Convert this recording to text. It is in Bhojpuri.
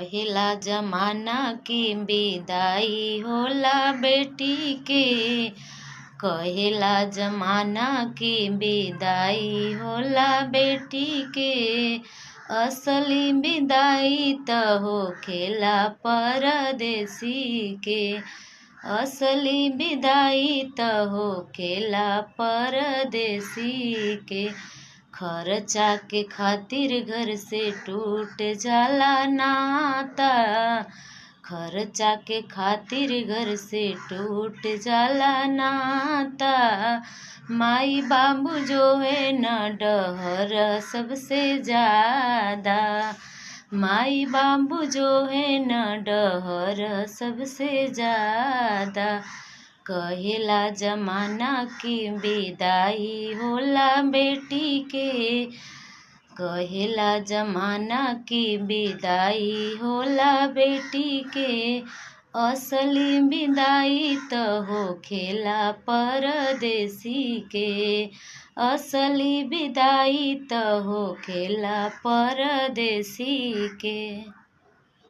पहिला जमाना की विदाई होला बेटी के। कहेला जमाना की विदाई होला बेटी के। असली विदाई त होखेला परदेसी के। असली विदाई त होखेला परदेसी के। खर्चा के खातिर घर से टूट जाला नाता। खर्चा के खातिर घर से टूट जाला नाता। माई बाबू जो है न डहर सबसे ज्यादा। माई बाबू जो है न डहर सबसे ज्यादा। कहेला जमाना की विदाई होला बेटी के। कहेला जमाना की विदाई होला बेटी के। असली विदाई त होखेला परदेसी के। असली विदाई त होखेला परदेसी के।